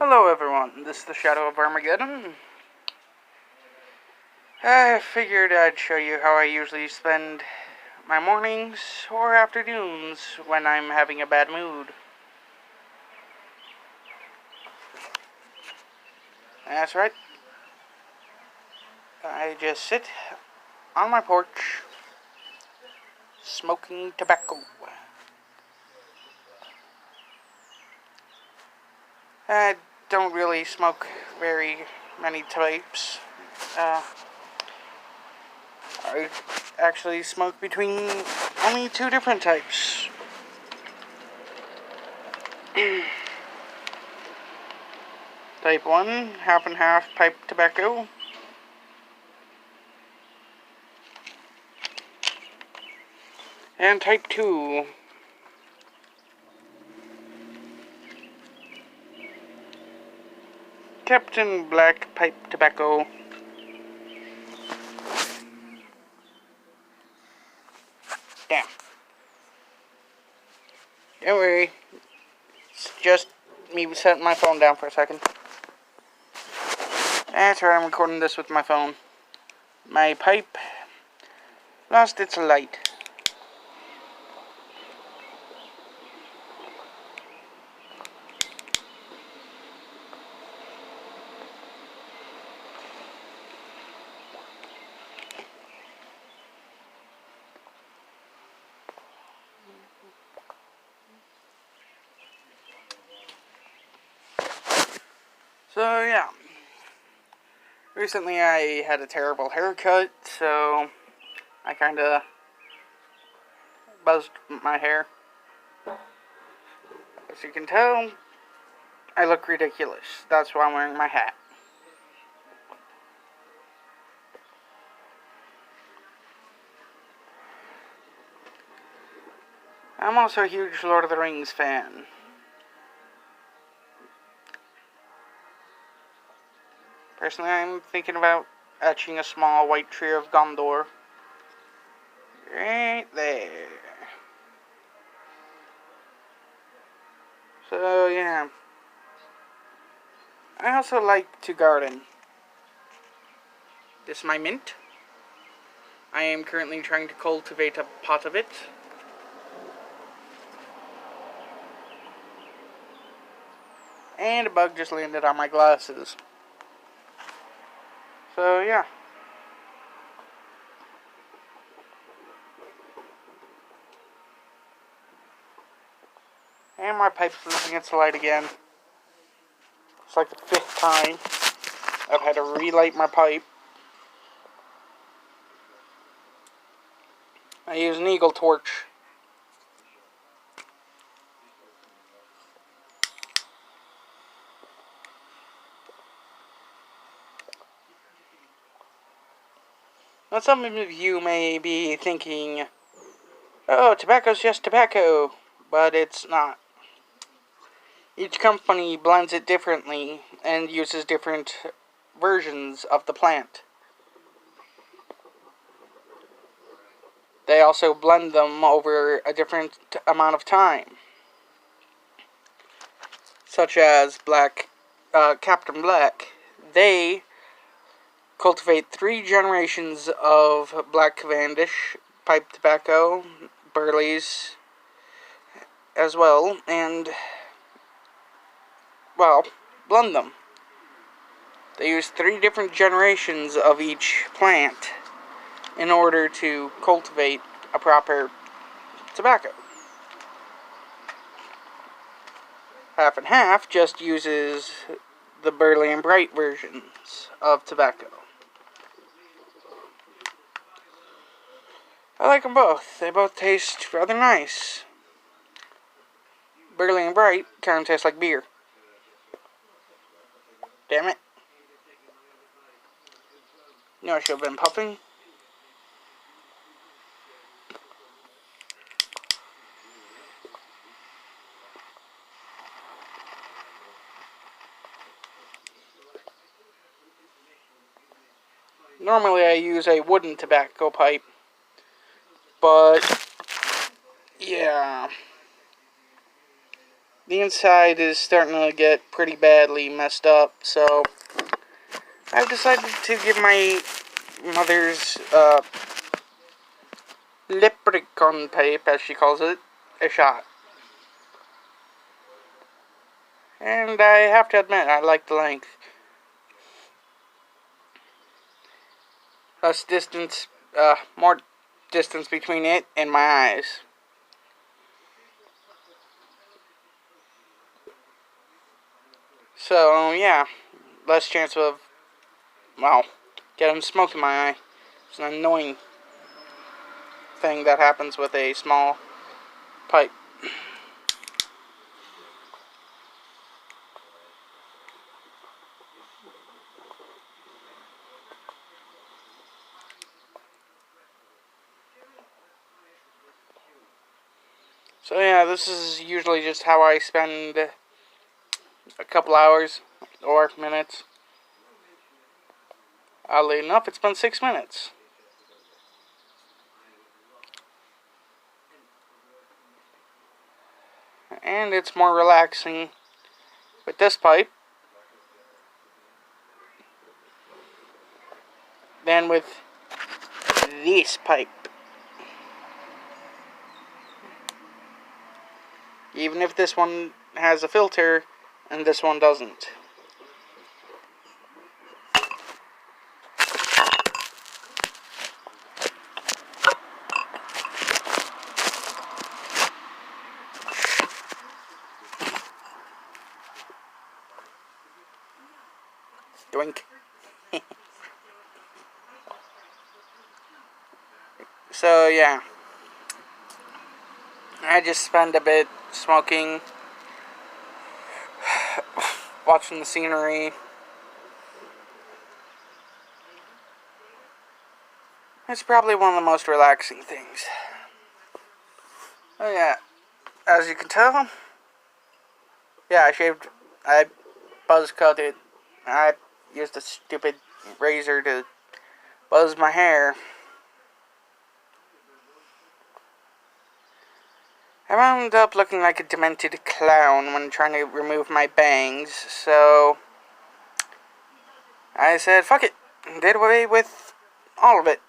Hello everyone, this is the Shadow of Armageddon. I figured I'd show you how I usually spend my mornings or afternoons when I'm having a bad mood. That's right. I just sit on my porch, smoking tobacco. I don't really smoke very many types. I actually smoke between only two different types. Type 1, half and half pipe tobacco. And type 2, Captain Black pipe tobacco. Damn. Don't worry. It's just me setting my phone down for a second. That's right, I'm recording this with my phone. My pipe lost its light. So yeah, recently I had a terrible haircut, so I kinda buzzed my hair. As you can tell, I look ridiculous. That's why I'm wearing my hat. I'm also a huge Lord of the Rings fan. Personally, I'm thinking about etching a small white tree of Gondor right there. So yeah, I also like to garden. This is my mint. I am currently trying to cultivate a pot of it. And a bug just landed on my glasses. So yeah. And my pipe's losing its light again. It's like the 5th time I've had to relight my pipe. I use an eagle torch. Now some of you may be thinking, oh, tobacco's just tobacco, but it's not. Each company blends it differently and uses different versions of the plant. They also blend them over a different amount of time. Such as Captain Black. They cultivate 3 generations of Black Cavendish pipe tobacco, Burley's as well, and, well, blend them. They use 3 different generations of each plant in order to cultivate a proper tobacco. Half and Half just uses the Burley and Bright versions of tobacco. I like them both. They both taste rather nice. Burley and Bright kind of taste like beer. Damn it. You know I should have been puffing. Normally I use a wooden tobacco pipe, but yeah, the inside is starting to get pretty badly messed up, so I've decided to give my mother's leprechaun pipe, as she calls it, a shot. And I have to admit, I like the length. Less distance, more distance between it and my eyes. So, yeah, less chance of, well, getting smoke in my eye. It's an annoying thing that happens with a small pipe. So yeah, this is usually just how I spend a couple hours or minutes. Oddly enough, it's been 6 minutes. And it's more relaxing with this pipe than with this pipe. Even if this one has a filter and this one doesn't. Doink. So yeah, I just spend a bit smoking, watching the scenery. It's probably one of the most relaxing things. Oh yeah, as you can tell, yeah, I buzz cut it. I used a stupid razor to buzz my hair. I wound up looking like a demented clown when trying to remove my bangs, so I said, fuck it, did away with all of it.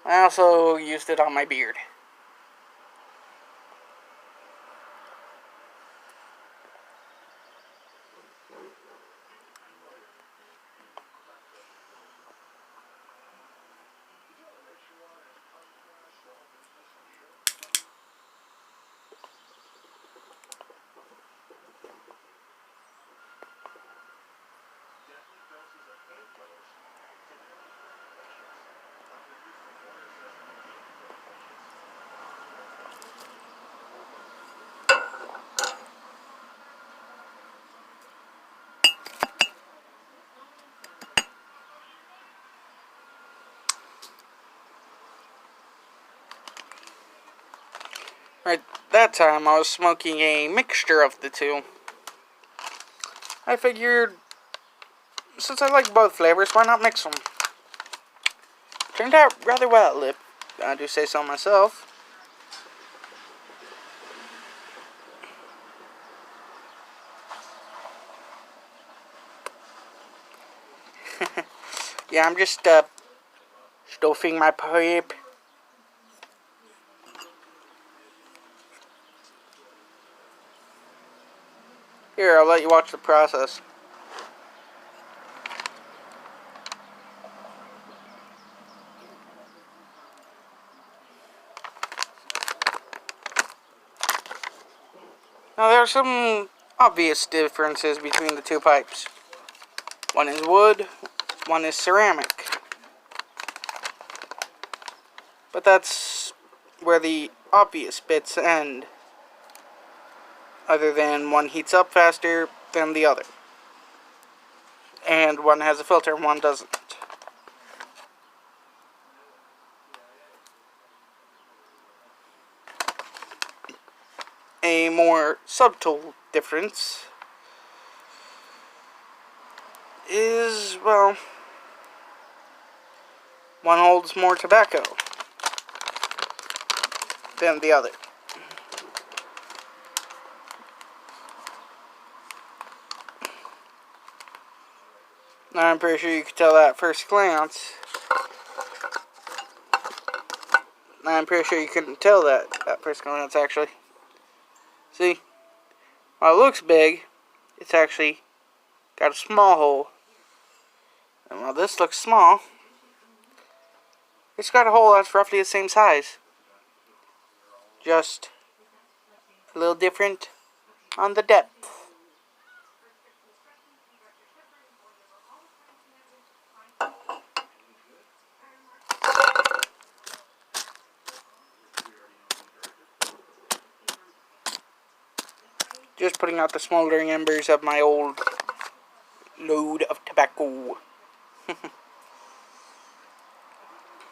I also used it on my beard. Right, that time I was smoking a mixture of the two. I figured, since I like both flavors, why not mix them? Turned out rather well, if I do say so myself. Yeah, I'm just, stuffing my pipe. Here, I'll let you watch the process. Now, there are some obvious differences between the two pipes. One is wood, one is ceramic. But that's where the obvious bits end, other than one heats up faster than the other. And one has a filter and one doesn't. A more subtle difference is, well, one holds more tobacco than the other. I'm pretty sure you could tell that at first glance. I'm pretty sure you couldn't tell that at first glance, actually. See? While it looks big, it's actually got a small hole. And while this looks small, it's got a hole that's roughly the same size. Just a little different on the depth. Just putting out the smoldering embers of my old load of tobacco.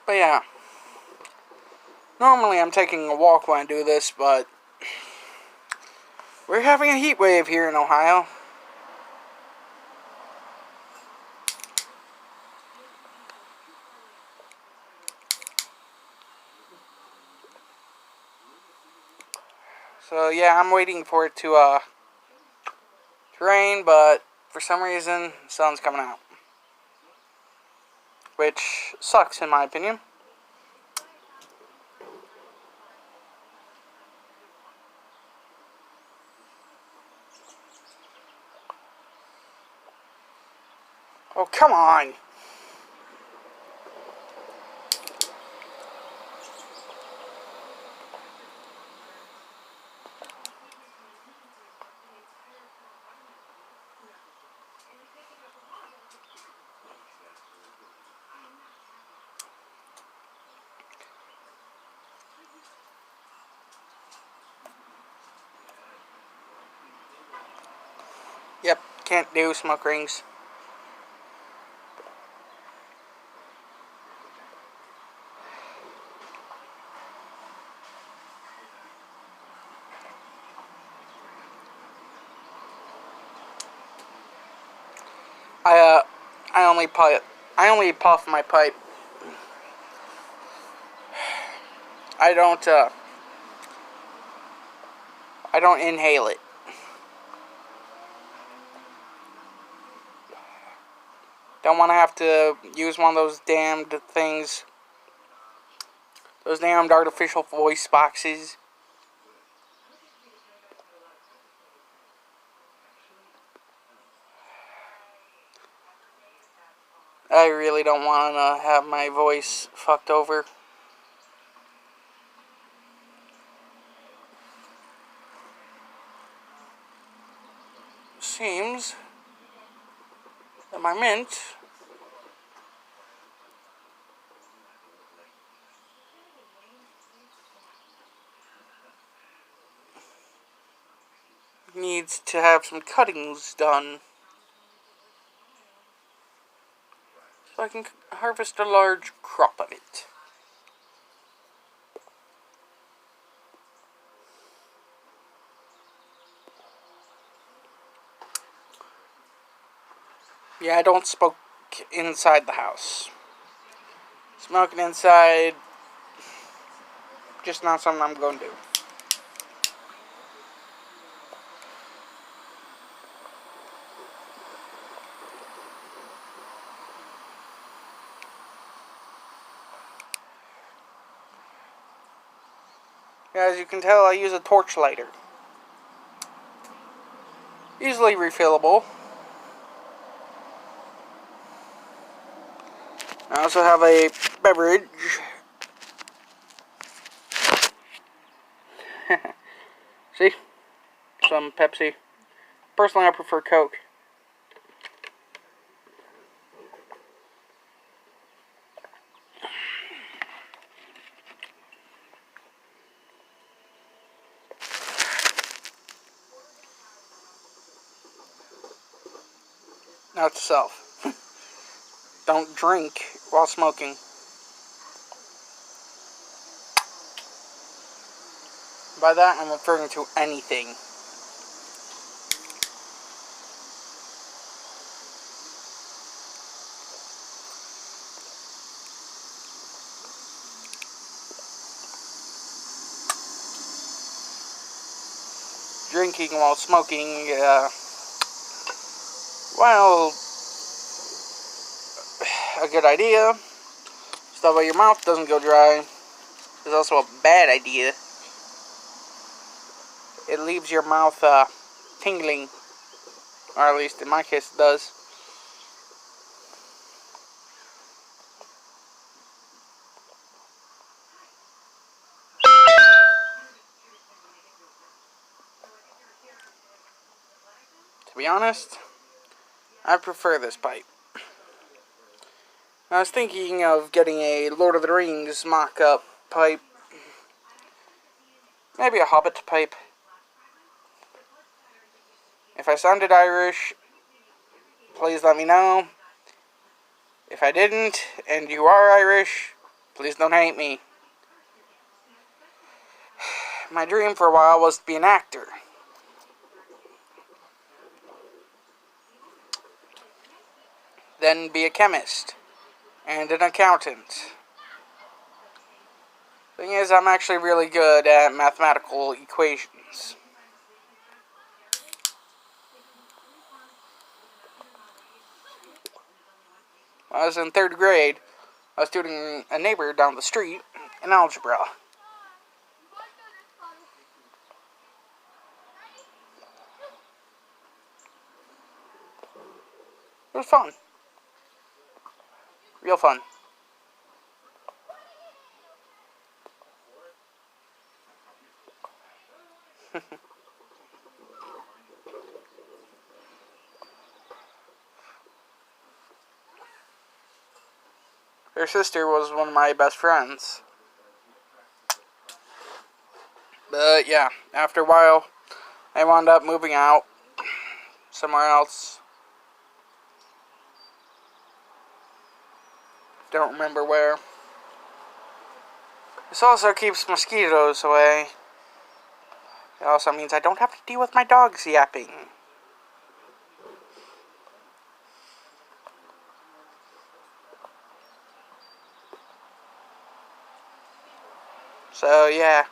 But yeah. Normally I'm taking a walk when I do this, but we're having a heat wave here in Ohio. So yeah, I'm waiting for it to rain, but for some reason the sun's coming out. Which sucks in my opinion. Oh, come on. Yep, can't do smoke rings. I I only puff my pipe. I don't inhale it. Don't want to have to use one of those damned things. Those damned artificial voice boxes. I really don't want to have my voice fucked over. Seems that my mint needs to have some cuttings done so I can harvest a large crop of it. Yeah, I don't smoke inside the house. Smoking inside, just not something I'm going to do. As you can tell, I use a torch lighter. Easily refillable. I also have a beverage. See? Some Pepsi. Personally, I prefer Coke. Note to self. Don't drink while smoking. By that, I'm referring to anything. Drinking while smoking, well, a good idea. Stuff out your mouth doesn't go dry. It's also a bad idea. It leaves your mouth tingling, or at least in my case it does. To be honest, I prefer this pipe. I was thinking of getting a Lord of the Rings mock-up pipe. Maybe a Hobbit pipe. If I sounded Irish, please let me know. If I didn't, and you are Irish, please don't hate me. My dream for a while was to be an actor. Then be a chemist. And an accountant. Thing is, I'm actually really good at mathematical equations. When I was in 3rd grade, I was tutoring a neighbor down the street in algebra. It was fun. Real fun. Her sister was one of my best friends. But yeah, after a while, I wound up moving out somewhere else. Don't remember where. This also keeps mosquitoes away. It also means I don't have to deal with my dogs yapping. So yeah.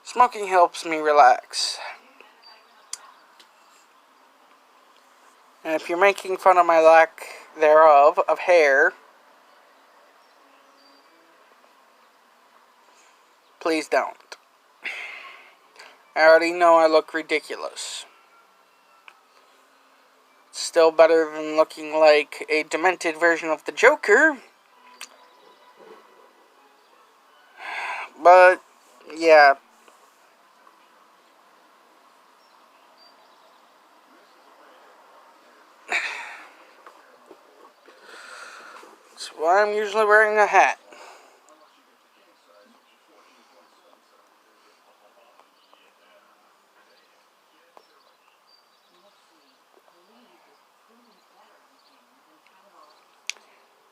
Smoking helps me relax. And if you're making fun of my lack thereof of hair, please don't. I already know I look ridiculous. Still better than looking like a demented version of the Joker. But, yeah. That's why I'm usually wearing a hat.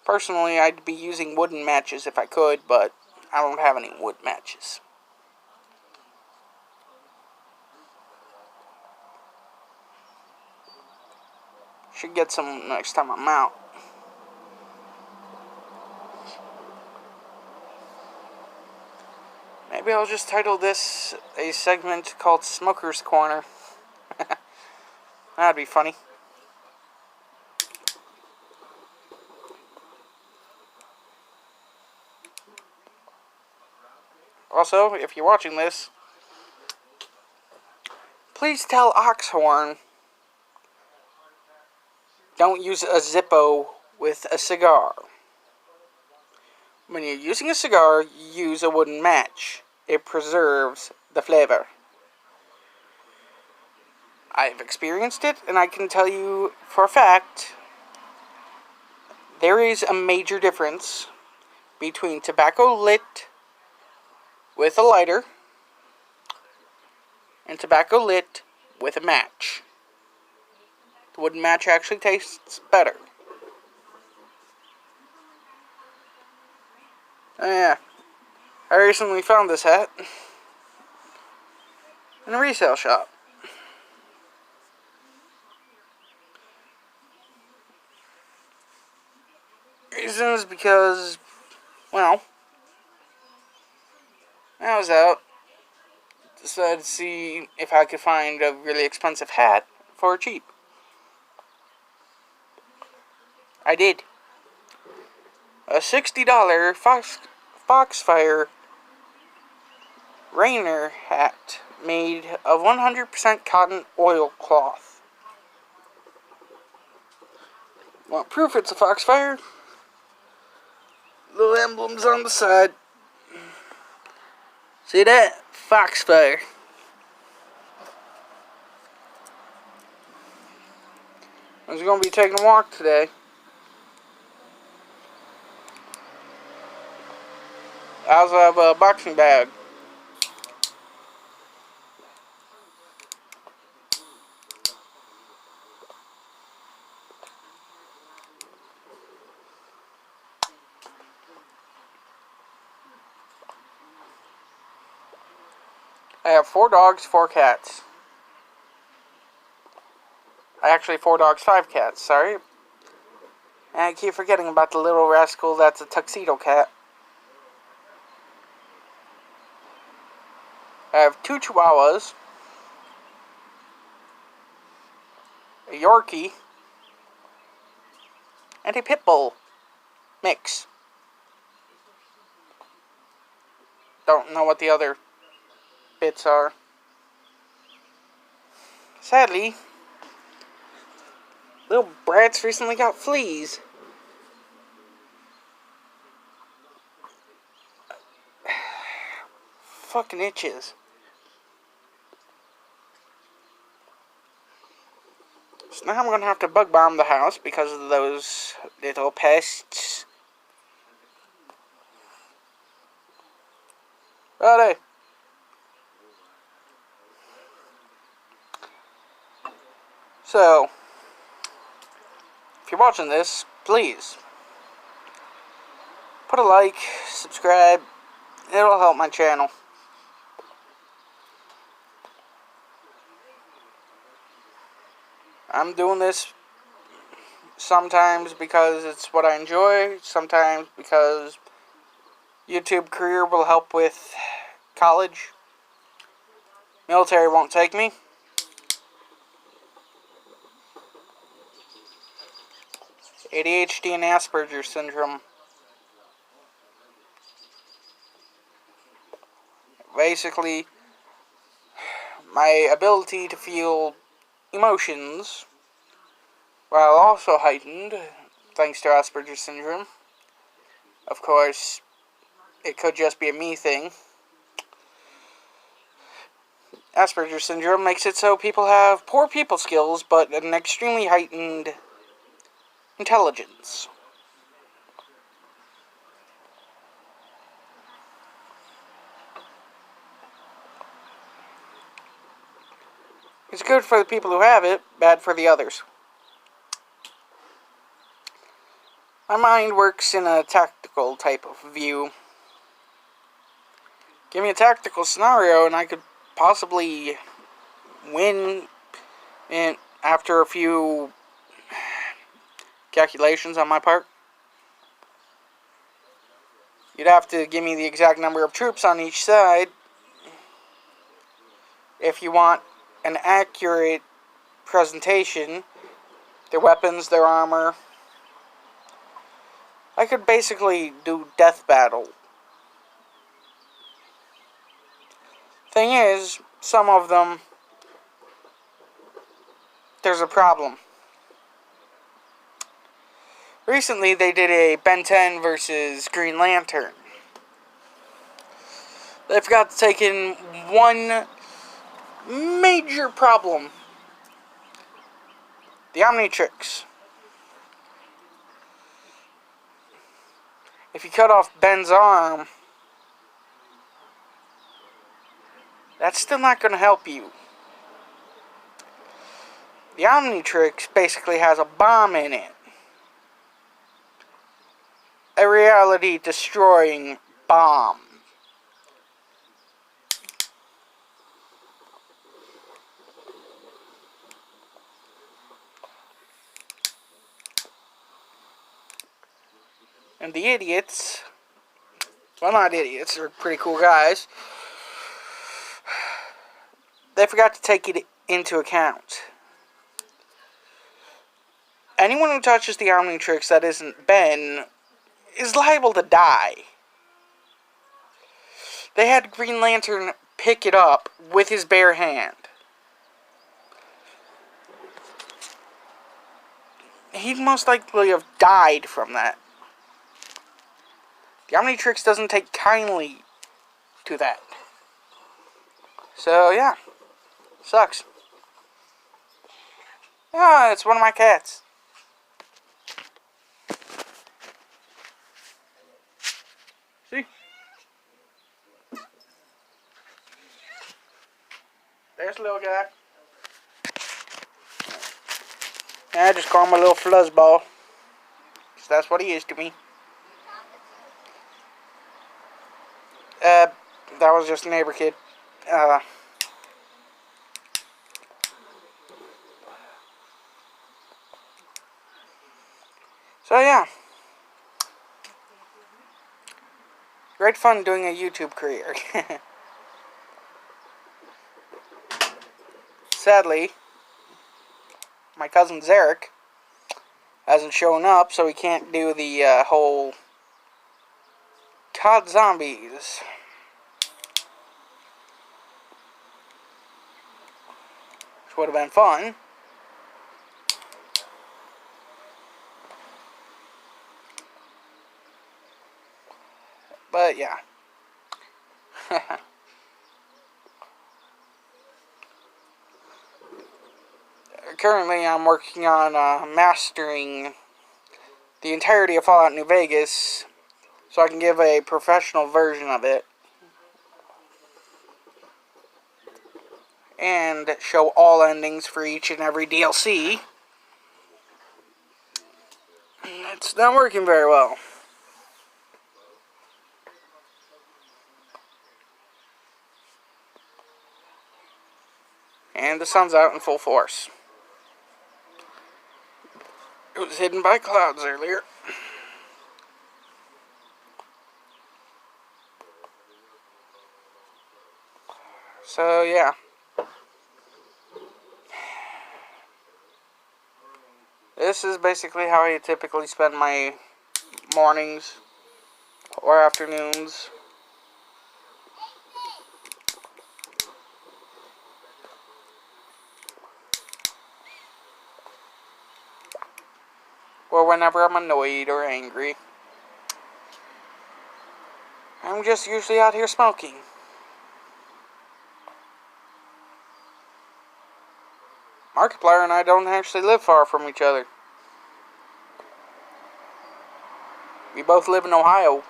Personally, I'd be using wooden matches if I could, but I don't have any wood matches. Should get some next time I'm out. Maybe I'll just title this a segment called Smoker's Corner. That'd be funny. Also, if you're watching this, please tell Oxhorn don't use a Zippo with a cigar. When you're using a cigar, use a wooden match. It preserves the flavor. I've experienced it, and I can tell you for a fact, there is a major difference between tobacco lit with a lighter and tobacco lit with a match. The wooden match actually tastes better. Yeah, I recently found this hat in a resale shop. Reasons because, well, I was out decided to see if I could find a really expensive hat for cheap. I did. A $60 Foxfire Rainer hat made of 100% cotton oilcloth. Want proof it's a Foxfire? Little emblems on the side. See that? Foxfire. I was going to be taking a walk today. I also have a boxing bag. I have 4 dogs, 4 cats. Actually, 4 dogs, 5 cats, sorry. And I keep forgetting about the little rascal that's a tuxedo cat. I have 2 Chihuahuas, a Yorkie, and a Pit Bull mix. Don't know what the other bits are. Sadly, little brats recently got fleas. Fucking itches. So now I'm gonna have to bug bomb the house because of those little pests. Righty. So, if you're watching this, please put a like, subscribe. It'll help my channel. I'm doing this sometimes because it's what I enjoy, sometimes because YouTube career will help with college. Military won't take me. ADHD and Asperger's syndrome. Basically, my ability to feel emotions, while also heightened, thanks to Asperger's syndrome. Of course, it could just be a me thing. Asperger's syndrome makes it so people have poor people skills, but an extremely heightened intelligence. It's good for the people who have it, bad for the others. My mind works in a tactical type of view. Give me a tactical scenario and I could possibly win after a few calculations on my part. You'd have to give me the exact number of troops on each side if you want an accurate presentation, their weapons, their armor. I could basically do death battle. Thing is, some of them, there's a problem. Recently, they did a Ben 10 versus Green Lantern. They forgot to take in one major problem. The Omnitrix. If you cut off Ben's arm, that's still not going to help you. The Omnitrix basically has a bomb in it. A reality-destroying bomb. And the idiots, well, not idiots, they're pretty cool guys, they forgot to take it into account. Anyone who touches the Omnitrix that isn't Ben is liable to die. They had Green Lantern pick it up with his bare hand. He'd most likely have died from that. The Omnitrix doesn't take kindly to that. So, yeah. Sucks. Ah, it's one of my cats. See? There's a little guy. I just call him a little fuzzball. Because that's what he is to me. That was just a neighbor kid. So yeah. Great fun doing a YouTube career. Sadly, my cousin Zarek hasn't shown up, so we can't do the whole COD Zombies. Which would have been fun. But yeah. Currently I'm working on mastering the entirety of Fallout New Vegas so I can give a professional version of it. And show all endings for each and every DLC. It's not working very well. And the sun's out in full force. It was hidden by clouds earlier. So, yeah. This is basically how I typically spend my mornings or afternoons. Or whenever I'm annoyed or angry. I'm just usually out here smoking. Markiplier and I don't actually live far from each other. We both live in Ohio.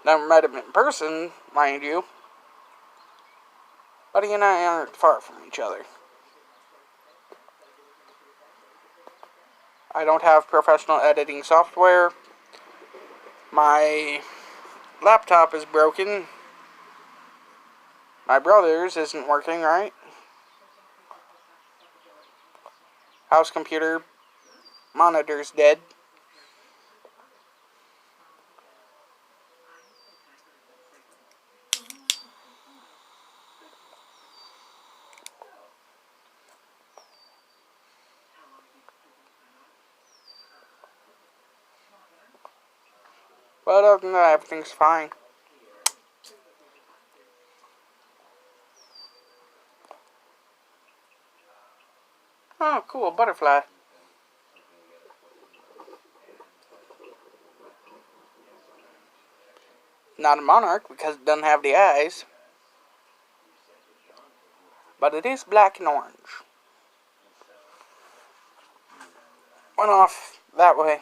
Never met him in person, mind you. But he and I aren't far from each other. I don't have professional editing software. My laptop is broken. My brother's isn't working right. House computer monitor's dead. But other than that, everything's fine. Oh, cool, butterfly. Not a monarch because it doesn't have the eyes. But it is black and orange. Went off that way.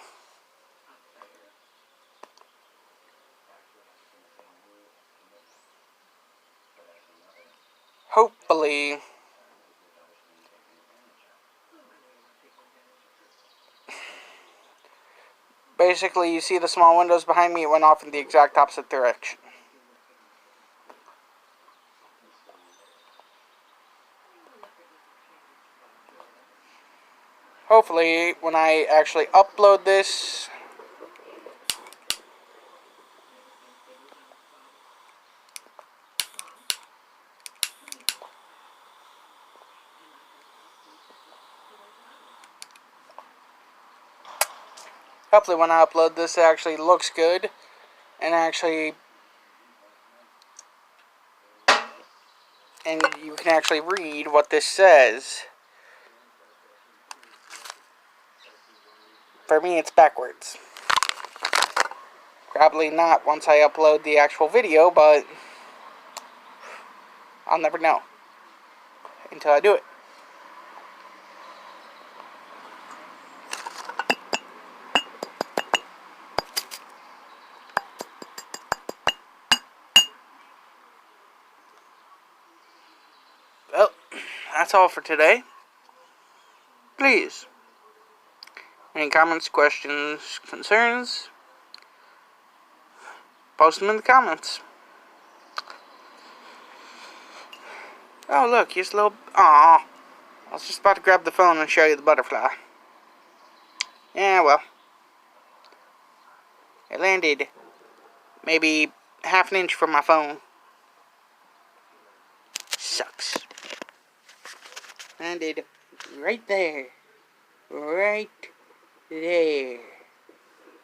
Hopefully, basically you see the small windows behind me, it went off in the exact opposite direction. Hopefully, when I actually upload this, Hopefully when I upload this, it actually looks good. And you can actually read what this says. For me, it's backwards. Probably not once I upload the actual video, but I'll never know until I do it. Well, that's all for today. Please, any comments, questions, concerns, post them in the comments. Oh, look, here's a little... Aww. I was just about to grab the phone and show you the butterfly. Yeah, well. It landed maybe half an inch from my phone. Sucks. Landed right there. Right there.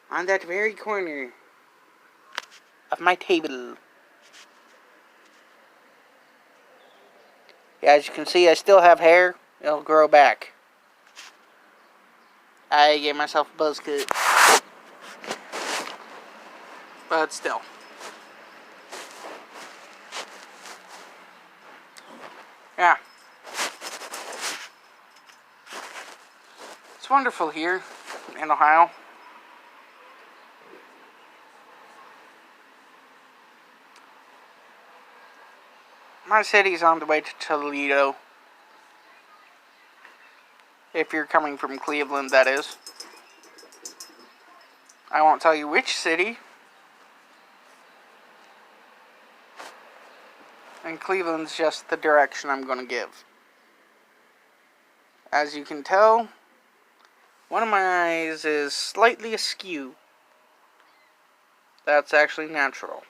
On that very corner of my table. Yeah, as you can see, I still have hair. It'll grow back. I gave myself a buzz cut. But still. Yeah. It's wonderful here in Ohio. My city's on the way to Toledo. If you're coming from Cleveland, that is. I won't tell you which city. And Cleveland's just the direction I'm going to give. As you can tell, one of my eyes is slightly askew. That's actually natural.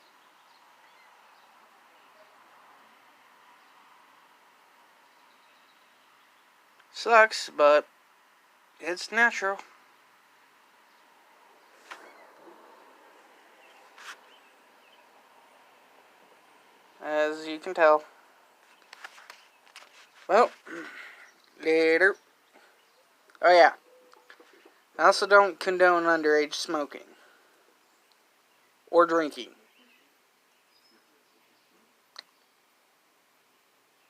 Sucks, but it's natural. As you can tell. Well, later. Oh yeah. I also don't condone underage smoking. Or drinking.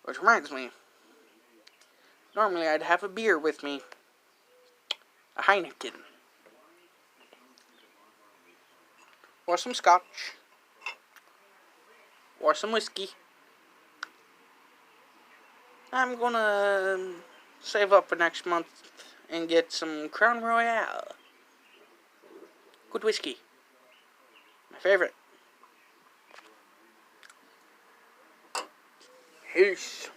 Which reminds me. Normally I'd have a beer with me. A Heineken. Or some scotch. Or some whiskey. I'm gonna save up for next month and get some Crown Royale. Good whiskey. My favorite. Peace.